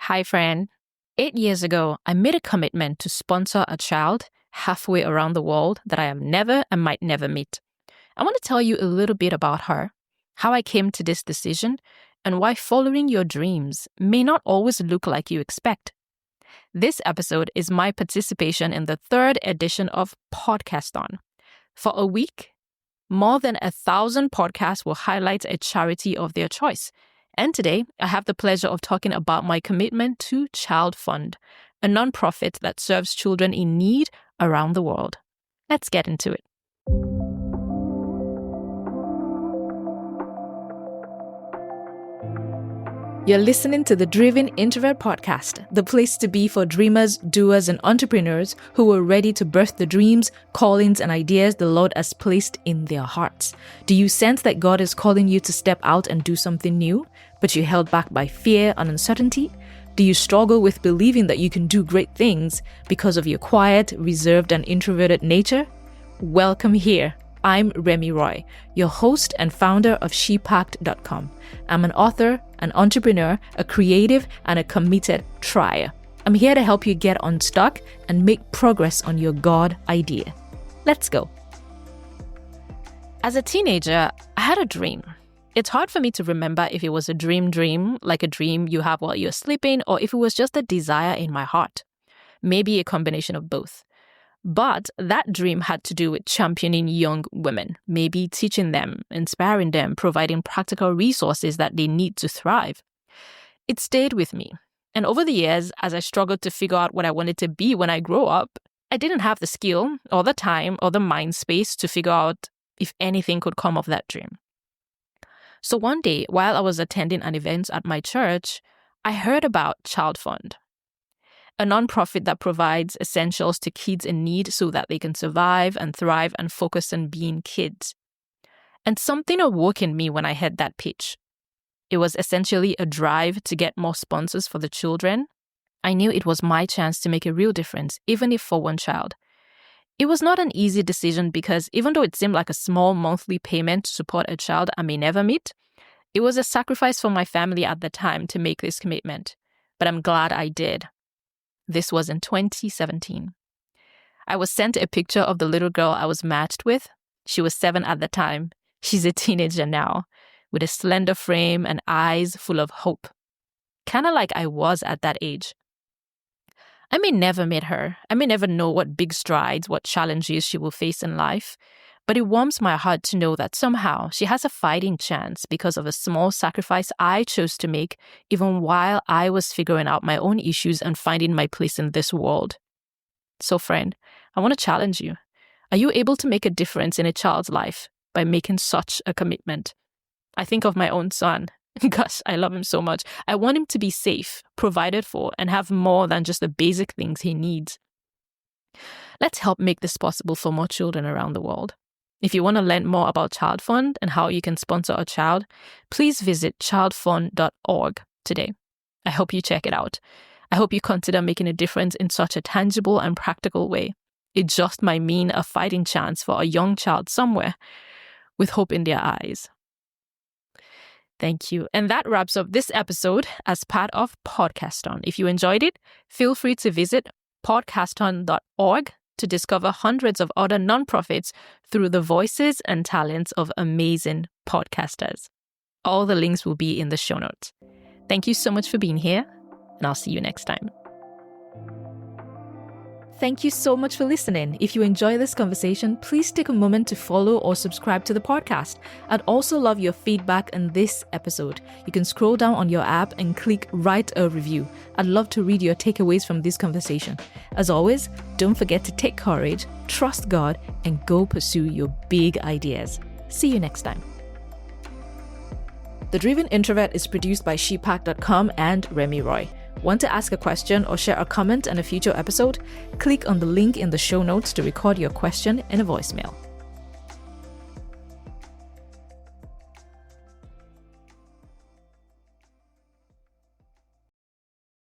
Hi, friend. 8 years ago, I made a commitment to sponsor a child halfway around the world that I am never and might never meet. I want to tell you a little bit about her, how I came to this decision, and why following your dreams may not always look like you expect. This episode is my participation in the 3rd edition of Podcasthon. For a week, more than 1,000 podcasts will highlight a charity of their choice. And today, I have the pleasure of talking about my commitment to ChildFund, a nonprofit that serves children in need around the world. Let's get into it. You're listening to the Driven Introvert podcast, the place to be for dreamers, doers, and entrepreneurs who are ready to birth the dreams, callings, and ideas the Lord has placed in their hearts. Do you sense that God is calling you to step out and do something new, but you're held back by fear and uncertainty? Do you struggle with believing that you can do great things because of your quiet, reserved, and introverted nature? Welcome here. I'm Remy Roy, your host and founder of shepacked.com. I'm an author, an entrepreneur, a creative, and a committed trier. I'm here to help you get unstuck and make progress on your God idea. Let's go. As a teenager, I had a dream. It's hard for me to remember if it was a dream, like a dream you have while you're sleeping, or if it was just a desire in my heart. Maybe a combination of both. But that dream had to do with championing young women, maybe teaching them, inspiring them, providing practical resources that they need to thrive. It stayed with me. And over the years, as I struggled to figure out what I wanted to be when I grow up, I didn't have the skill or the time or the mind space to figure out if anything could come of that dream. So one day, while I was attending an event at my church, I heard about ChildFund, a nonprofit that provides essentials to kids in need so that they can survive and thrive and focus on being kids. And something awoke in me when I heard that pitch. It was essentially a drive to get more sponsors for the children. I knew it was my chance to make a real difference, even if for one child. It was not an easy decision because even though it seemed like a small monthly payment to support a child I may never meet, it was a sacrifice for my family at the time to make this commitment. But I'm glad I did. This was in 2017. I was sent a picture of the little girl I was matched with. She was 7 at the time. She's a teenager now, with a slender frame and eyes full of hope. Kind of like I was at that age. I may never meet her. I may never know what big strides, what challenges she will face in life. But it warms my heart to know that somehow she has a fighting chance because of a small sacrifice I chose to make even while I was figuring out my own issues and finding my place in this world. So friend, I want to challenge you. Are you able to make a difference in a child's life by making such a commitment? I think of my own son. Gosh, I love him so much. I want him to be safe, provided for, and have more than just the basic things he needs. Let's help make this possible for more children around the world. If you want to learn more about ChildFund and how you can sponsor a child, please visit childfund.org today. I hope you check it out. I hope you consider making a difference in such a tangible and practical way. It just might mean a fighting chance for a young child somewhere with hope in their eyes. Thank you. And that wraps up this episode as part of Podcasthon. If you enjoyed it, feel free to visit podcasthon.org to discover hundreds of other nonprofits through the voices and talents of amazing podcasters. All the links will be in the show notes. Thank you so much for being here, and I'll see you next time. Thank you so much for listening. If you enjoy this conversation, please take a moment to follow or subscribe to the podcast. I'd also love your feedback on this episode. You can scroll down on your app and click write a review. I'd love to read your takeaways from this conversation. As always, don't forget to take courage, trust God, and go pursue your big ideas. See you next time. The Driven Introvert is produced by shepacked.com and Remy Roy. Want to ask a question or share a comment on a future episode? Click on the link in the show notes to record your question in a voicemail.